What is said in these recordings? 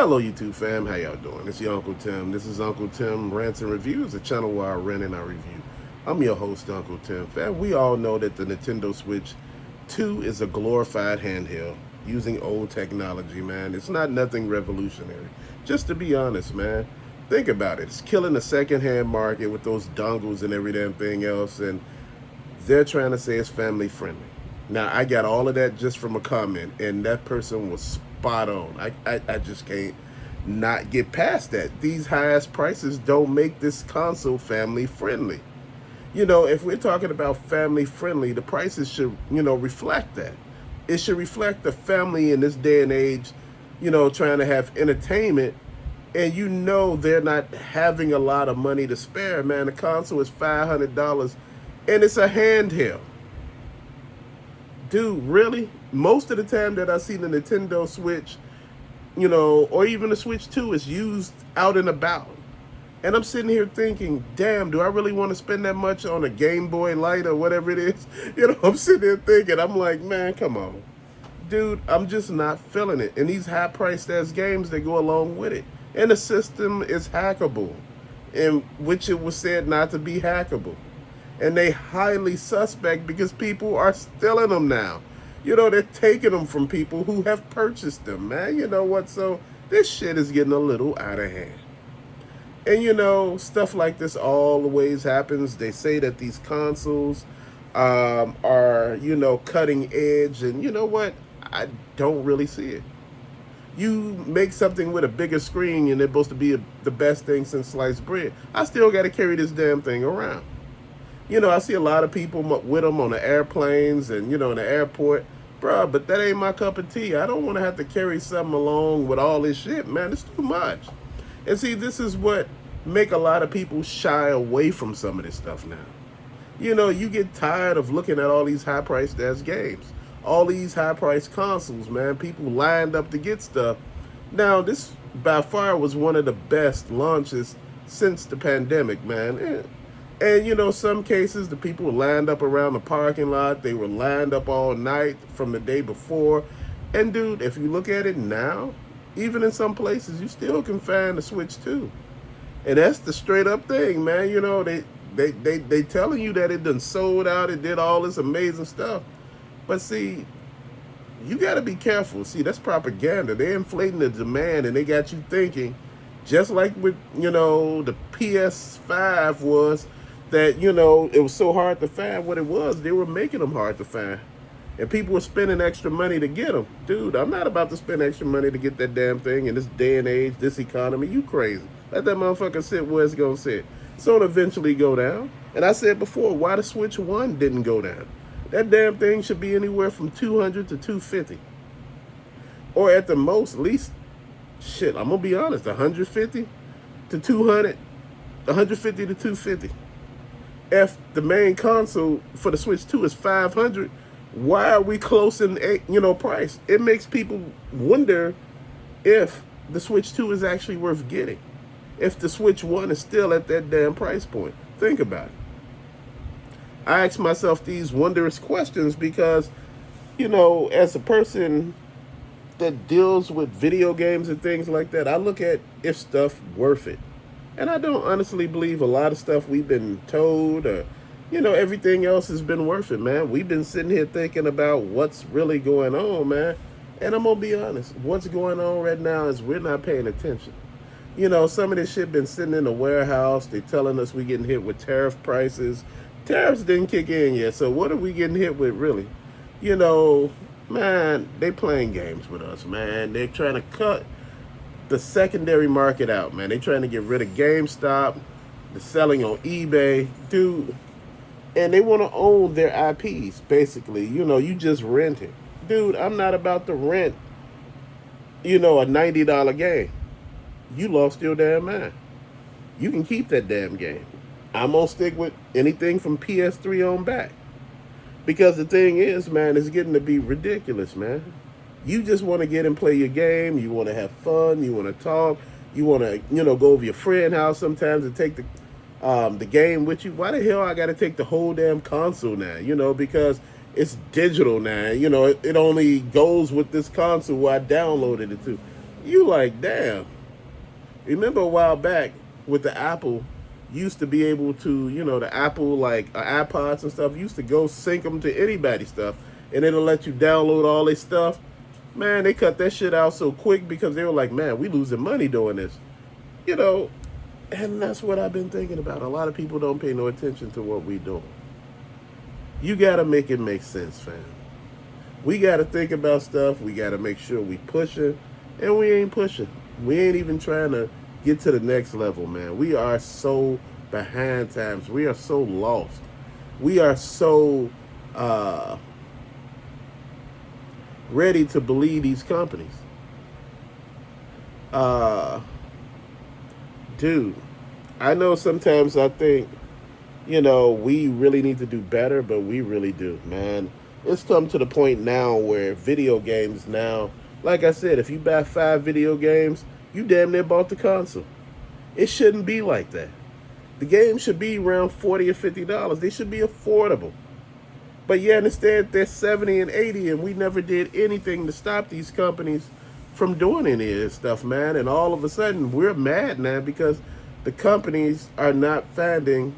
Hello, YouTube fam. How y'all doing? It's your Uncle Tim. This is Uncle Tim Rants and Reviews, a channel where I rant and I review. I'm your host, Uncle Tim. Fam, we all know that the Nintendo Switch 2 is a glorified handheld using old technology, man. It's not nothing revolutionary. Just to be honest, man. Think about it. It's killing the secondhand market with those dongles and every damn thing else, and they're trying to say it's family friendly. Now, I got all of that just from a comment, and that person was spot on. I just can't not get past that. These highest prices don't make this console family friendly. If we're talking about family friendly, the prices should, reflect that. It should reflect the family in this day and age, trying to have entertainment, and they're not having a lot of money to spare, man. The console is $500, and it's a handheld. Dude, really? Most of the time that I see the Nintendo Switch, or even the Switch 2 is used out and about. And I'm sitting here thinking, damn, do I really want to spend that much on a Game Boy Light or whatever it is? I'm sitting there thinking, I'm like, man, come on. Dude, I'm just not feeling it. And these high-priced ass games that go along with it. And the system is hackable, in which it was said not to be hackable. And they highly suspect because people are stealing them now. They're taking them from people who have purchased them, man. You know what? So this shit is getting a little out of hand. And stuff like this always happens. They say that these consoles are, cutting edge. And you know what? I don't really see it. You make something with a bigger screen and it's supposed to be the best thing since sliced bread. I still got to carry this damn thing around. I see a lot of people with them on the airplanes and, in the airport. Bruh, but that ain't my cup of tea. I don't want to have to carry something along with all this shit, man. It's too much. And see, this is what make a lot of people shy away from some of this stuff now. You get tired of looking at all these high-priced ass games. All these high-priced consoles, man. People lined up to get stuff. Now, this by far was one of the best launches since the pandemic, man. And some cases, the people were lined up around the parking lot. They were lined up all night from the day before. And dude, if you look at it now, even in some places, you still can find the Switch 2. And that's the straight up thing, man. They telling you that it done sold out. It did all this amazing stuff. But see, you got to be careful. See, that's propaganda. They're inflating the demand, and they got you thinking, just like with, the PS5 was, that, it was so hard to find what it was. They were making them hard to find. And people were spending extra money to get them. Dude, I'm not about to spend extra money to get that damn thing in this day and age, this economy. You crazy. Let that motherfucker sit where it's going to sit. It's going to eventually go down. And I said before, why the Switch 1 didn't go down? That damn thing should be anywhere from $200 to $250. Or at the most, at least, shit, I'm going to be honest, $150 to $200, $150 to $250. If the main console for the Switch 2 is $500, why are we close in, price? It makes people wonder if the Switch 2 is actually worth getting. If the Switch 1 is still at that damn price point. Think about it. I ask myself these wondrous questions because, as a person that deals with video games and things like that, I look at if stuff worth it. And I don't honestly believe a lot of stuff we've been told or, everything else has been worth it, man. We've been sitting here thinking about what's really going on, man. And I'm going to be honest. What's going on right now is we're not paying attention. Some of this shit been sitting in the warehouse. They telling us we getting hit with tariff prices. Tariffs didn't kick in yet. So what are we getting hit with, really? Man, they playing games with us, man. They're trying to cut the secondary market out, man. They trying to get rid of GameStop, the selling on eBay, dude. And they want to own their IPs, basically. You just rent it. Dude, I'm not about to rent, a $90 game. You lost your damn mind. You can keep that damn game. I'm going to stick with anything from PS3 on back. Because the thing is, man, it's getting to be ridiculous, man. You just want to get and play your game. You want to have fun. You want to talk. You want to, go over your friend's house sometimes and take the game with you. Why the hell I got to take the whole damn console now? Because it's digital now. It only goes with this console where I downloaded it to. You like, damn. Remember a while back with the Apple, used to be able to, the Apple like iPods and stuff, used to go sync them to anybody's stuff, and it'll let you download all their stuff. Man, they cut that shit out so quick because they were like, man, we losing money doing this, you know. And that's what I've been thinking about. A lot of people don't pay no attention to what we doing. You gotta make it make sense, fam. We gotta think about stuff. We gotta make sure we pushing, and we ain't pushing. We ain't even trying to get to the next level, man. We are so behind times. We are so lost. We are so ready to believe these companies. Dude, I know sometimes I think, we really need to do better, but we really do, man. It's come to the point now where video games now, like I said, if you buy 5 video games, you damn near bought the console. It shouldn't be like that. The games should be around $40 or $50. They should be affordable. But yeah, instead they're 70 and 80, and we never did anything to stop these companies from doing any of this stuff, man. And all of a sudden, we're mad now because the companies are not finding,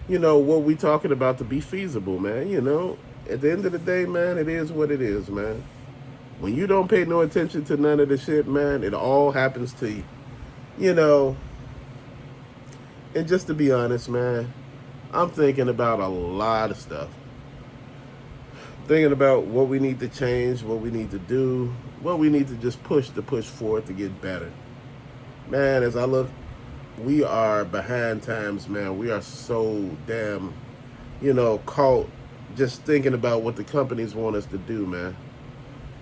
what we talking about to be feasible, man. At the end of the day, man, it is what it is, man. When you don't pay no attention to none of the shit, man, it all happens to you. And just to be honest, man, I'm thinking about a lot of stuff. Thinking about what we need to change, what we need to do, what we need to just push forward to get better. Man, as I look, we are behind times, man. We are so damn, caught just thinking about what the companies want us to do, man.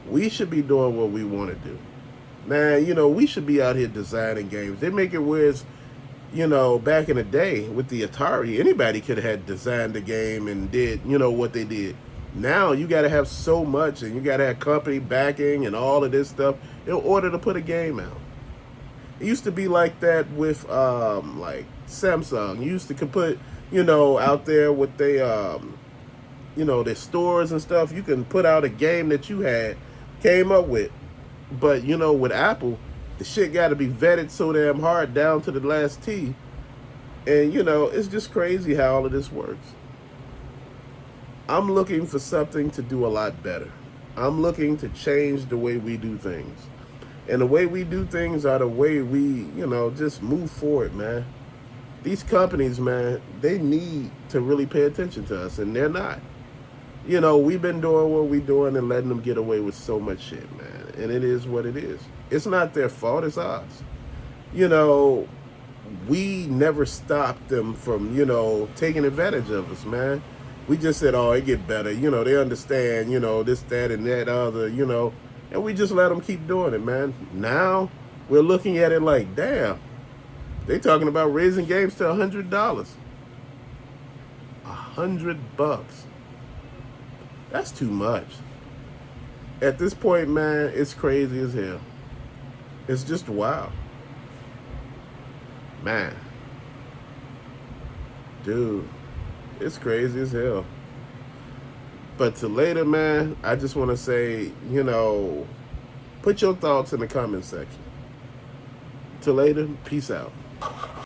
We should be doing what we want to do. Man, we should be out here designing games. They make it where it's, back in the day with the Atari, anybody could have designed a game and did, what they did. Now you got to have so much, and you got to have company backing and all of this stuff in order to put a game out. It used to be like that with like Samsung. You used to put, out there with their stores and stuff. You can put out a game that you came up with. But, with Apple, the shit got to be vetted so damn hard down to the last T. And, it's just crazy how all of this works. I'm looking for something to do a lot better. I'm looking to change the way we do things. And the way we do things are the way we, just move forward, man. These companies, man, they need to really pay attention to us, and they're not. We've been doing what we're doing and letting them get away with so much shit, man. And it is what it is. It's not their fault, it's ours. We never stopped them from, taking advantage of us, man. We just said, oh, it get better. They understand, this, that, and that other, and we just let them keep doing it, man. Now we're looking at it like, damn, they talking about raising games to $100. $100. That's too much. At this point, man, it's crazy as hell. It's just wild. Man. Dude, it's crazy as hell. But to later, man, I just want to say, put your thoughts in the comment section. Till later, peace out.